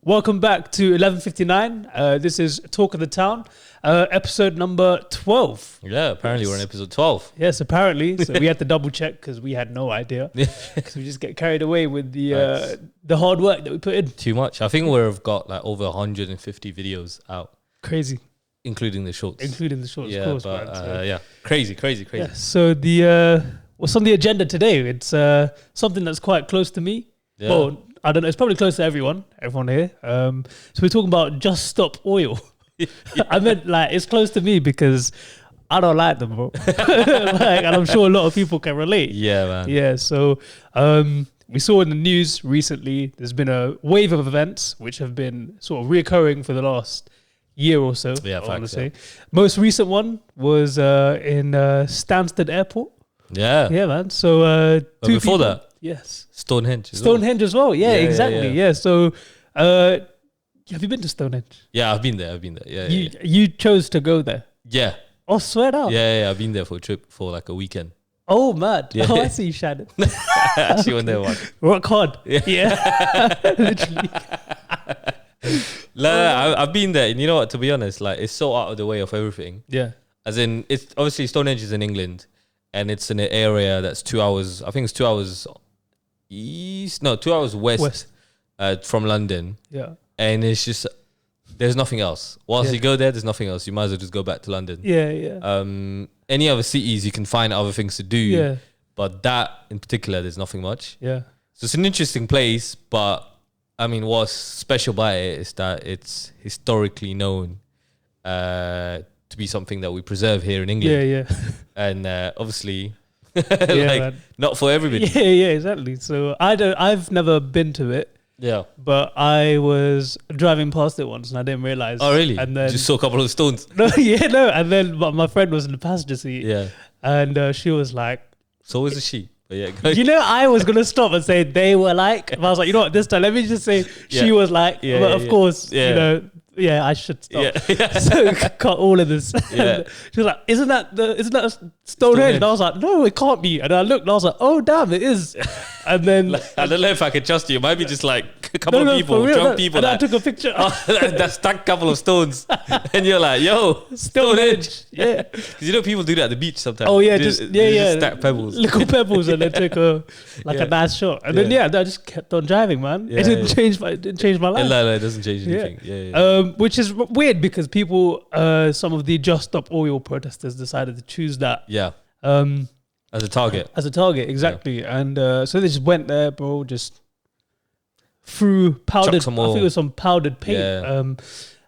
Welcome back to 11:59. This is Talk of the Town, episode number 12. Yeah, apparently we're on episode 12. Yes, apparently. So we had to double check because we had no idea. Because we just get carried away with the hard work that we put in. Too much. I think we've got like over 150 videos out. Crazy. Including the shorts. Of course. But, man. So, yeah, crazy. Yeah, so what's on the agenda today? It's something that's quite close to me. Yeah. Well, I don't know. It's probably close to everyone here. So we're talking about Just Stop Oil. I meant like it's close to me because I don't like them, bro. And I'm sure a lot of people can relate. Yeah, man. Yeah. So we saw in the news recently, there's been a wave of events which have been sort of reoccurring for the last year or so. Yeah, I want to facts, say. Most recent one was in Stansted Airport. Yeah. Yeah, man. So But before that, yes. Stonehenge. Stonehenge as well. Yeah, exactly. Yeah. So, have you been to Stonehenge? Yeah, I've been there. Yeah. You chose to go there. Yeah. Oh, swear down. Yeah. I've been there for a trip for like a weekend. Oh, mad. Yeah. Oh, I see you, Shannon. Actually went there once. Rock hard. Yeah. Literally. I've been there, and you know what? To be honest, like it's so out of the way of everything. Yeah. As in, it's obviously Stonehenge is in England, and it's in an area that's 2 hours. I think it's 2 hours east. No, 2 hours west. From London. Yeah. And it's just there's nothing else. Once you go there's nothing else. You might as well just go back to London. Yeah. Any other cities you can find other things to do. Yeah. But that in particular, there's nothing much. Yeah. So it's an interesting place, but I mean, what's special about it is that it's historically known to be something that we preserve here in England. Yeah. And obviously, Man. not for everybody. Yeah, exactly. So I've never been to it. Yeah. But I was driving past it once and I didn't realize. Oh, really? And then just saw a couple of stones. No. And then my friend was in the passenger seat. Yeah. And she was like, so was a she. But yeah, go you know, I was gonna stop and say they were like. But I was like, you know what? This time, let me just say she was like. Yeah, but of course, you know. Yeah, I should stop. Yeah. So cut all of this. Yeah. She was like, "Isn't that Stonehenge?" And I was like, "No, it can't be." And I looked, and I was like, "Oh, damn, it is." And then I don't know if I can trust you. It might be just like a couple of people, for real, drunk people. And I that, took a picture. that stacked couple of stones, and you're like, "Yo, Stonehenge." Yeah, because you know people do that at the beach sometimes. Oh yeah, They just stack pebbles, little pebbles, and then take a nice shot. And then I just kept on driving, man. Yeah, it didn't change my life. No, it doesn't change anything. Yeah. Which is weird because people, some of the Just Stop Oil protesters decided to choose that. Yeah. As a target. Exactly. Yeah. And so they just went there, bro, just threw powdered, I think it was some powdered paint. Yeah.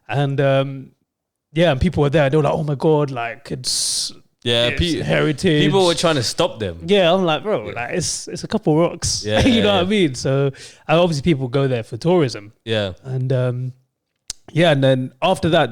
And people were there. They were like, oh my God, like it's heritage. People were trying to stop them. Yeah, I'm like, bro, like it's a couple rocks. Yeah, you know what I mean? So obviously people go there for tourism. Yeah. And and then after that,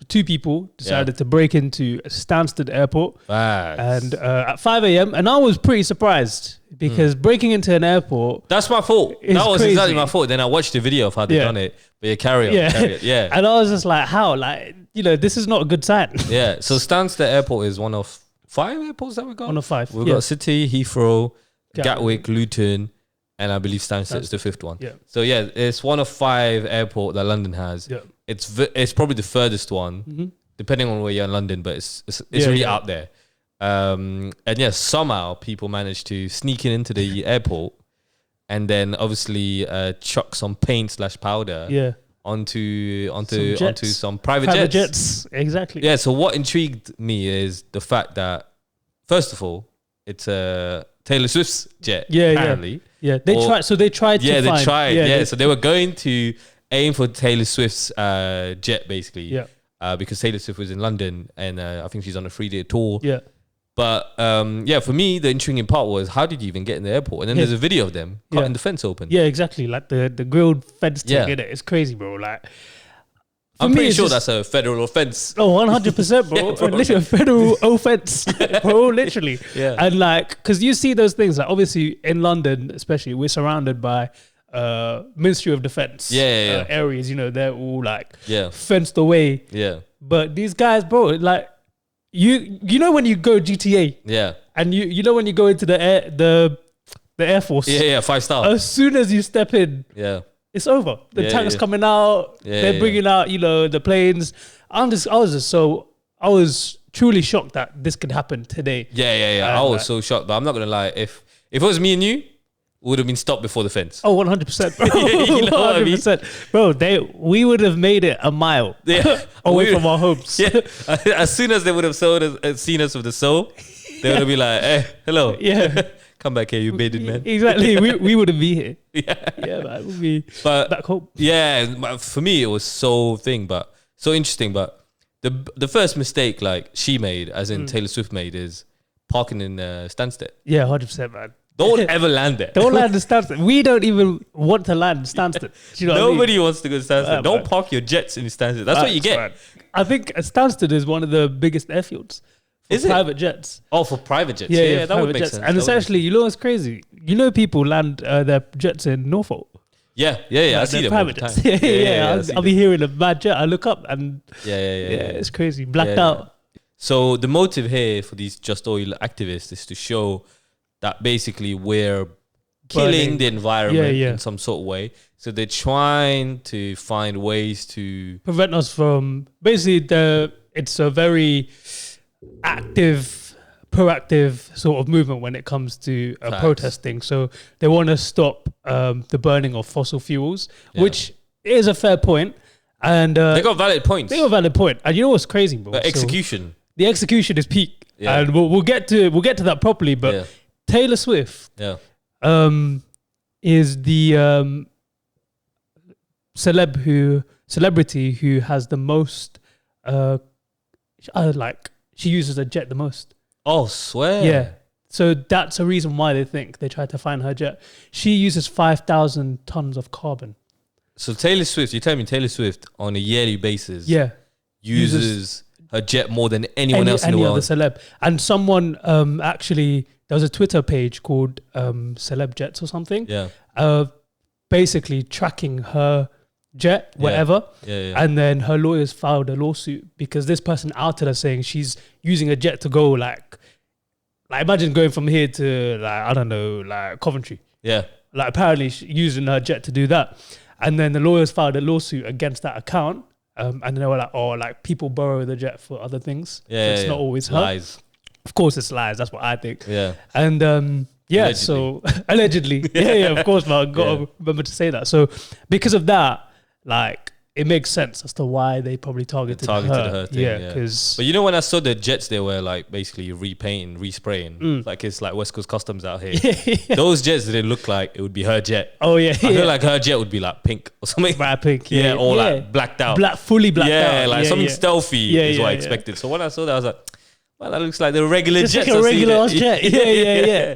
two people decided to break into Stansted Airport. And at 5 a.m. And I was pretty surprised because breaking into an airport. That's my fault. That was crazy. exactly my fault. Then I watched the video of how they done it. But carry on. Yeah. And I was just like, how? Like, you know, this is not a good sign. Yeah. So Stansted Airport is one of 5 airports that we got. One of 5. We've got City, Heathrow, Gatwick, Luton, and I believe Stansted is the 5th one. Yeah. So yeah, it's one of 5 airports that London has. Yeah. It's probably the furthest one, depending on where you're in London, but it's really out there. And somehow people managed to sneak into the airport and then obviously chuck some paint / powder onto some private jets. Exactly. Yeah. So what intrigued me is the fact that first of all, it's a Taylor Swift's jet. Apparently. Yeah. They tried. So they tried. So they were going to aim for Taylor Swift's jet basically. Yeah. Because Taylor Swift was in London and I think she's on a 3-day tour. Yeah. But for me, the intriguing part was how did you even get in the airport? And then there's a video of them cutting the fence open. Yeah, exactly. Like the grilled fence thing in it. It's crazy, bro. Like, I'm pretty sure that's a federal offense. Oh, 100%, bro. Literally a federal offense, bro. Literally. Yeah. And like, because you see those things, like obviously in London, especially, we're surrounded by Ministry of Defense areas. You know, they're all like fenced away. Yeah. But these guys, bro, like you know when you go GTA, and you know when you go into the Air Force, 5 star. As soon as you step in, it's over. The tank's coming out. They're bringing out, the planes. I was truly shocked that this could happen today. I was so shocked, but I'm not gonna lie. If it was me and you, we would have been stopped before the fence. Oh, 100%, bro. 100%, bro. We would have made it a mile away from our homes. Yeah. As soon as they would have seen us with the soul, they would have been like, "Hey, hello, come back here, you bearded man." Exactly. We wouldn't be here. Man, we'd be back home. Yeah, for me it was so interesting. But the first mistake like she made, as in Taylor Swift made, is parking in Stansted. Yeah, 100%, man. Don't ever land there. Don't land in Stansted. We don't even want to land in Stansted. Do you know Nobody wants to go to Stansted. Don't park your jets in Stansted. That's what you get. Man. I think Stansted is one of the biggest airfields for private jets. Oh, for private jets. Yeah, that would make sense. And essentially, what's crazy? People land their jets in Norfolk. Yeah. I see them private jets. I'll be hearing a bad jet. I look up and it's crazy. Blacked out. So the motive here for these Just Oil activists is to show that basically we're killing the environment in some sort of way. So they're trying to find ways to prevent us from basically it's a very active, proactive sort of movement when it comes to protesting. So they want to stop the burning of fossil fuels, which is a fair point. And they got valid points. And you know what's crazy, bro? But execution. The execution is peak. Yeah. And we'll get to that properly, but Taylor Swift is the celebrity who has the most she uses a jet the most. Oh, swear. Yeah. So that's a reason why they tried to find her jet. She uses 5,000 tons of carbon. So Taylor Swift, you tell me Taylor Swift on a yearly basis uses her jet more than anyone else in the world. Any other celeb. And someone actually, there was a Twitter page called Celeb Jets or something. Yeah. Basically tracking her jet, whatever. And then her lawyers filed a lawsuit because this person outed her saying she's using a jet to go like imagine going from here to I don't know, Coventry. Yeah. Apparently she's using her jet to do that. And then the lawyers filed a lawsuit against that account. And they were like, people borrow the jet for other things. Yeah, so it's not always her. Lies. Of course it's lies. That's what I think. Yeah. And allegedly. So allegedly. Of course, man. I got to remember to say that. So because of that, it makes sense as to why they probably targeted her thing, because but when I saw the jets, they were basically repainting, respraying, it's like West Coast Customs out here. Those jets didn't look like it would be her jet. Oh yeah, I feel like her jet would be pink or something. Bright pink, or blacked out, fully blacked out. Something stealthy is what I expected. So when I saw that, I was like, well, that looks like the regular jet. Like a regular jet. Yeah.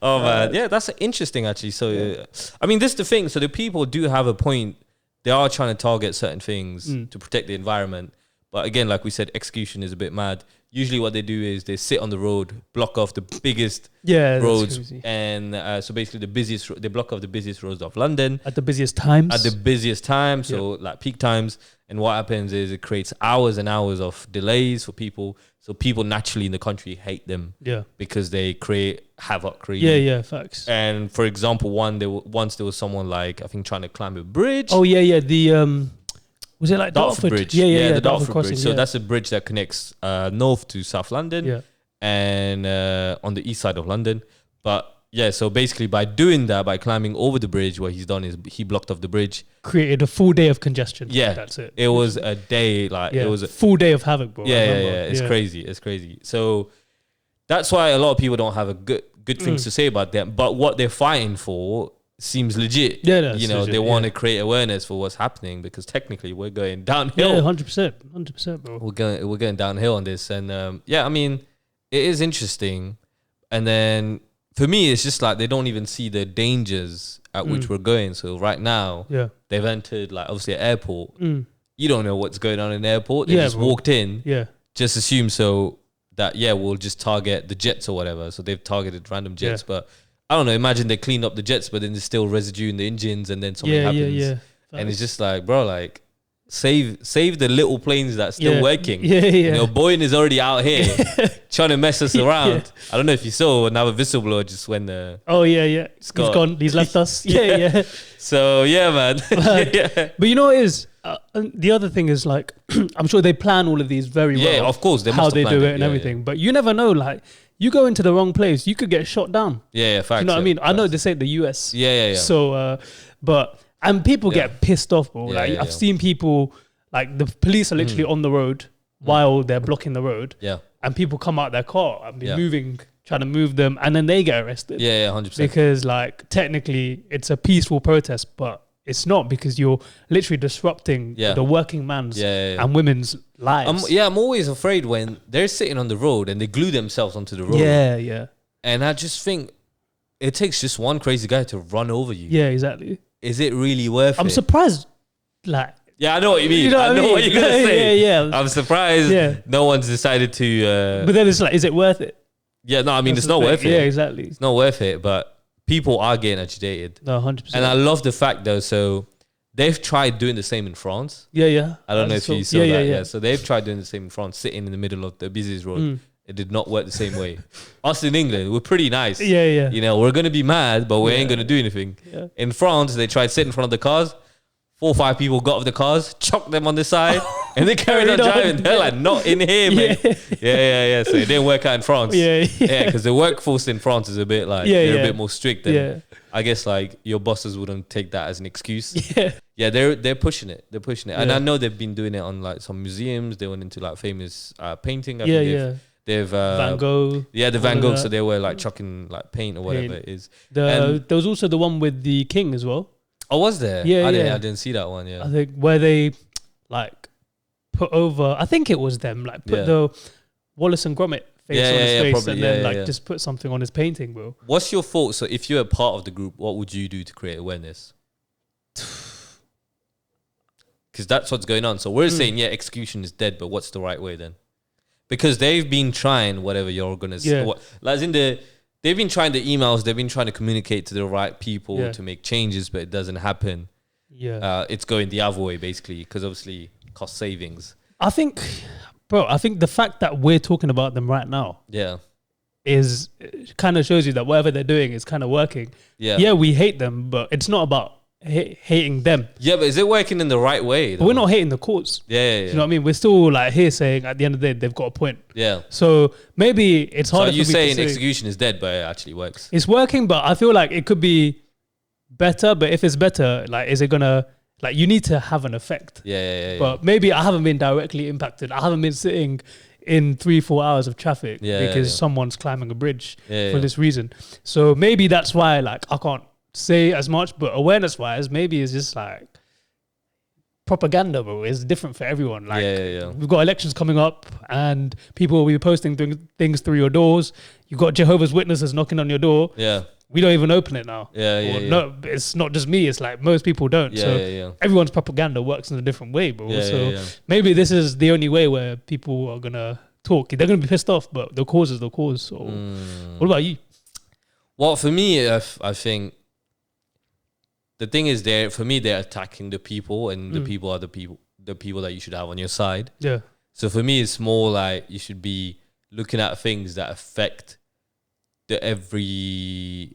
Oh man, that's interesting actually. So I mean, this is the thing. So the people do have a point. They are trying to target certain things to protect the environment. But again, like we said, execution is a bit mad. Usually what they do is they sit on the road, block off the biggest roads. And so basically they block off the busiest roads of London. At the busiest times. So peak times. And what happens is it creates hours and hours of delays for people. So people naturally in the country hate them. Yeah. Because they create havoc. Really. Yeah, facts. And for example, once there was someone I think trying to climb a bridge. Oh yeah. The was it Dartford Bridge? Yeah. The Dartford Bridge. So that's a bridge that connects north to South London and on the east side of London. But so basically by doing that, by climbing over the bridge, what he's done is he blocked off the bridge. Created a full day of congestion. Yeah. That's it. It was a day, it was a full day of havoc, bro. Yeah. It's crazy. So that's why a lot of people don't have a good things to say about them. But what they're fighting for seems legit. Yeah, legit, they want to create awareness for what's happening because technically we're going downhill. Yeah, 100%, bro. We're going downhill on this, and I mean, it is interesting. And then for me, it's just they don't even see the dangers at which we're going. So right now, they've entered obviously an airport. You don't know what's going on in the airport. They just walked in. Yeah, just assume so that we'll just target the jets or whatever. So they've targeted random jets, but I don't know. Imagine they clean up the jets, but then there's still residue in the engines, and then something happens. And it's just bro, save the little planes that's still working. Yeah. You know, Boeing is already out here trying to mess us around. I don't know if you saw another whistleblower just when the he's gone. He's left us. Yeah. So yeah, man. But you know what it is? The other thing is like, I'm sure they plan all of these very well. Yeah, of course. They how must they have do it and everything. But you never know. Like, you go into the wrong place, you could get shot down. Yeah, facts. You know what I mean? Facts. I know this ain't the US. Yeah. So, and people get pissed off, bro. Like, I've seen people, like, the police are literally on the road while they're blocking the road. Yeah. And people come out their car and be trying to move them, and then they get arrested. Yeah, 100%. Because, like, technically it's a peaceful protest, but it's not, because you're literally disrupting the working man's and women's lives. I'm always afraid when they're sitting on the road and they glue themselves onto the road. Yeah. And I just think it takes just one crazy guy to run over you. Yeah, exactly. Is it really worth it? I'm surprised, like... Yeah, I know what you mean. You know I know what you're going to say. Yeah. I'm surprised no one's decided to... but then it's like, is it worth it? Yeah, no, I mean, it's not worth it. Yeah, exactly. It's not worth it, but... People are getting agitated. No, 100%. And I love the fact though, so they've tried doing the same in France. Yeah. I don't know if you saw that. Yeah. So they've tried doing the same in France, sitting in the middle of the busiest road. It did not work the same way. Us in England, we're pretty nice. Yeah. You know, we're going to be mad, but we ain't going to do anything. Yeah. In France, they tried to sit in front of the cars. 4 or 5 people got off the cars, chucked them on the side, and they carried on driving. They're like, not in here, man. Yeah. So it didn't work out in France. Yeah, because the workforce in France is a bit like, they're a bit more strict. And I guess like your bosses wouldn't take that as an excuse. Yeah, they're pushing it. And I know they've been doing it on like some museums. They went into like famous painting. I think they've Van Gogh. Yeah, the Van Gogh. So they were like chucking like paint or whatever it is. There was also the one with the king as well. Oh, was there? Yeah, I didn't see that one. Yeah, I think where they like put over. I think it was them. Like put the Wallace and Gromit face on his face, probably, and then just put something on his painting, bro. What's your thought? So, if you're a part of the group, what would you do to create awareness? Because that's what's going on. So we're saying, execution is dead, but what's the right way then? Because they've been trying whatever you're gonna say. They've been trying the emails, they've been trying to communicate to the right people to make changes, but it doesn't happen. Yeah. It's going the other way, basically, because obviously cost savings. I think the fact that we're talking about them right now is kind of shows you that whatever they're doing is kind of working. Yeah, we hate them, but it's not about hating them. Yeah, but is it working in the right way? But we're not hating the cause. Yeah. You know what I mean? We're still like here saying at the end of the day, they've got a point. Yeah. So maybe it's harder. So you're saying execution is dead, but it actually works. It's working, but I feel like it could be better. But if it's better, like, is it gonna, like, you need to have an effect. Yeah. But maybe I haven't been directly impacted. I haven't been sitting in 3-4 hours of traffic because someone's climbing a bridge for this reason. So maybe that's why, like, I can't say as much, but awareness wise, maybe it's just like propaganda, bro. It's different for everyone. Like, we've got elections coming up and people will be posting things through your doors. You've got Jehovah's Witnesses knocking on your door. We don't even open it now. No, it's not just me. It's like most people don't. Everyone's propaganda works in a different way, bro. Maybe this is the only way where people are gonna talk. They're gonna be pissed off, but the cause is the cause. So, what about you? Well, for me, I think the thing is, they're attacking the people, and the people are the people that you should have on your side. Yeah. So for me, it's more like you should be looking at things that affect the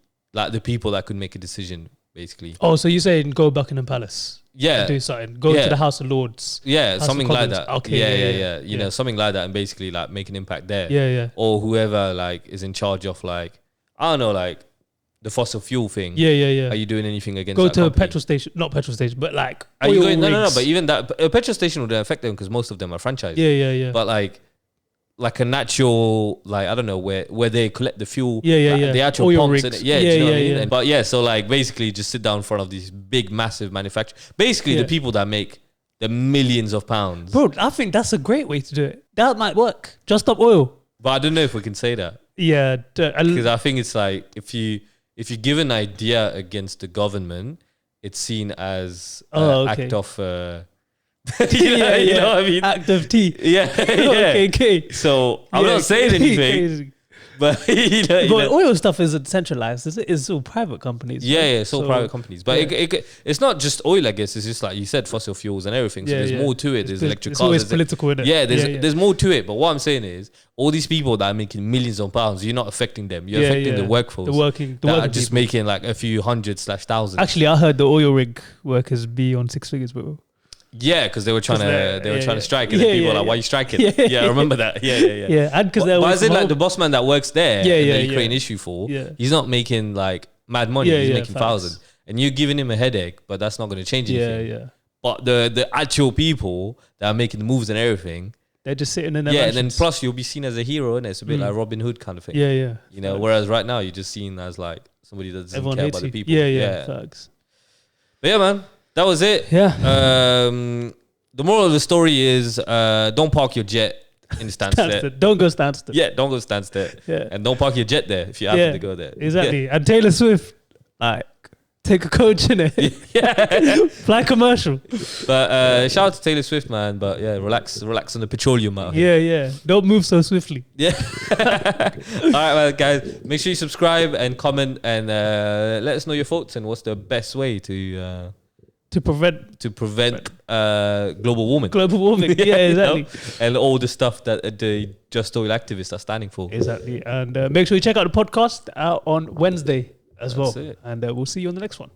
people that could make a decision, basically. Oh, so you're saying go Buckingham Palace? Yeah. Do something. Go to the House of Lords. Yeah, House something like that. Okay. Yeah. You know, something like that, and basically like make an impact there. Yeah. Or whoever like is in charge of, like, I don't know, like the fossil fuel thing. Yeah. Are you doing anything against go that to company? a petrol station, not petrol station, but like are you going? No. But even that, a petrol station wouldn't affect them because most of them are franchised. Yeah. But like a natural, like, I don't know, where they collect the fuel. Yeah. The actual oil pumps. rigs. Do you know what I mean? But so like basically just sit down in front of these big, massive manufacturers. Basically the people that make the millions of pounds. Bro, I think that's a great way to do it. That might work. Just stop oil. But I don't know if we can say that. Yeah. Because I think it's like, if you give an idea against the government, it's seen as an act of... you know what I mean? Act of tea. Yeah. Okay. So I'm not saying anything, But but oil stuff isn't centralized, is it? It's all private companies. Yeah, it's all private companies. But it's not just oil, I guess. It's just like you said, fossil fuels and everything. So there's more to it. There's electric cars. It's always political, isn't it? Yeah, there's more to it. But what I'm saying is, all these people that are making millions of pounds, you're not affecting them. You're affecting the workforce. The working are just making like a few hundred/thousands. Actually, I heard the oil rig workers be on 6 figures, bro. Yeah, because they were trying to strike, and then people were like, "Why are you striking?" Yeah, I remember that. Yeah. And because but is it like the boss man that works there? That you create an issue for. Yeah. He's not making like mad money. He's making thousands, and you're giving him a headache. But that's not going to change anything. Yeah. But the actual people that are making the moves and everything, they're just sitting in their mansions. And then plus you'll be seen as a hero, and it's a bit like Robin Hood kind of thing. Yeah. You know, whereas right now you're just seen as like somebody that doesn't care about the people. Yeah. Facts. But yeah, man, that was it. Yeah. The moral of the story is don't park your jet in the Stansted. Don't go Stansted. Yeah, don't go Stansted. Yeah. And don't park your jet there if you happen to go there. Exactly. Yeah. And Taylor Swift, like, take a coach in it. Yeah. Fly commercial. But shout out to Taylor Swift, man. But yeah, relax on the petroleum out here. Yeah. Don't move so swiftly. Yeah. All right, well, guys, make sure you subscribe and comment and let us know your thoughts and what's the best way to prevent global warming. Global warming, yeah, exactly. You know? And all the stuff that the Just Oil activists are standing for. Exactly. And make sure you check out the podcast out on Wednesday as well. And we'll see you on the next one.